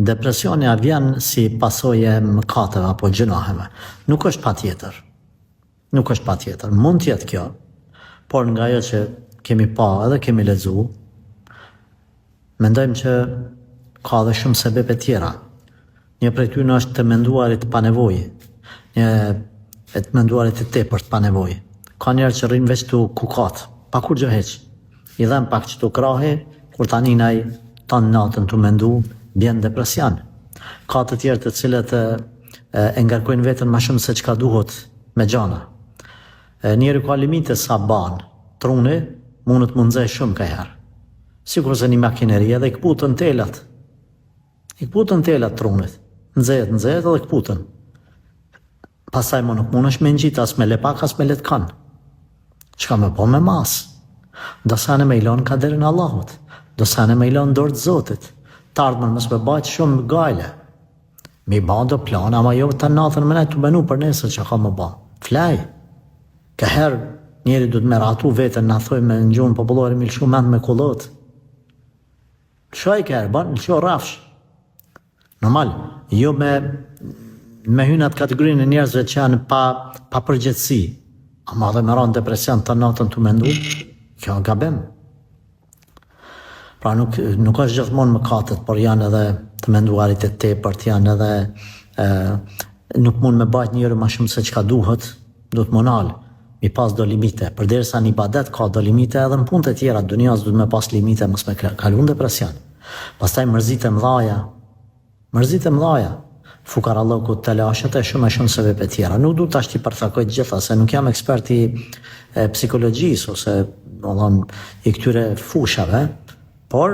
depresioni a vjen si pasojë e mëkateve apo gjunaheve. Nuk është patjetër. Nuk është patjetër. Mund të jetë kjo, por nga ajo që kemi pa edhe kemi lexuar, mendojmë që ka edhe shumë sebebe tjera. Një prej tyre është të menduarit pa nevojë, të menduarit të tepërt pa nevojë. Ka njerëz që rrinë veç tu kukat, pa kur gjë heq. I dhem pak që tu krahi, kur tani nai tan natën tu mendu, bjen depresion. Ka të tjerë të cilët e ngarkojnë veten më shumë se çka duhet me gjana. Njeri ka limite sa ban, truni mund të mundzej shumë ka herë. Sikur se një makineri edhe i kputën telat. I kputën telat trunit. Nxehet edhe kputën. Pastaj më nuk mundesh me ngjit as me lepak as me letkan. Çka më po me mas? Do sa ne me ilon ka derën Allahut. Do sa ne me ilon dorë të Zotit. Të ardhmen mos me bajt shumë gajle. Mi ba do plan, ama jo të natën më ne të benu për nesër që ka më ba. Flaj. Ka herë njeri du të meratu vetën, na thoj me në gjunë popullore mi lëshu mend me kullot. Shoj ka herë, ban, lëshu rafsh. Normal, jo me hynat kategorinë e njerëzve që janë pa përgjithësi. Ama dhe me ranë depresion të natën të mendu, kjo gabim. Pra nuk është gjithmonë mëkatet, por janë edhe të menduarit e tepërt, janë edhe nuk mund me bajt njëri më shumë se çka duhet, do të monal, mi pas do limite. Përderisa një ibadet ka do limite edhe në punët e tjera, dunjas duhet me pas limite, mos me kalun depresion. Pastaj mërzit e mdhaja. Fukarallahu të lashet e shumë sebebe tjera. Nuk du të ashti përthakoj të gjitha, se nuk jam ekspert i psikologjisë ose i këtyre fushave, por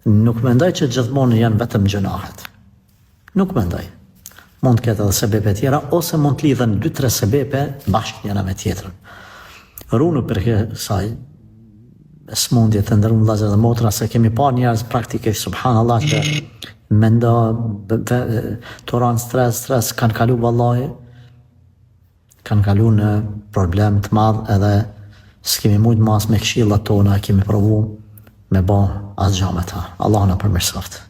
nuk mendoj që gjithmonë janë vetëm gjunahet. Nuk mendoj. Mund të ketë edhe sebebe tjera, ose mund të lidhen 2-3 sebebe bashkë njëra me tjetrën. Runu për kësaj, smundje të ndërmu vëllezër dhe motra, se kemi pa njerëz praktikisht, subhanallah, që mendo të ranë stres, kanë kalu vallahi, kanë kalu në problem të madh edhe s'kemi mujt mas me këshillat tona, kemi provu me ba asgjë me ta. Allah na përmirësoft.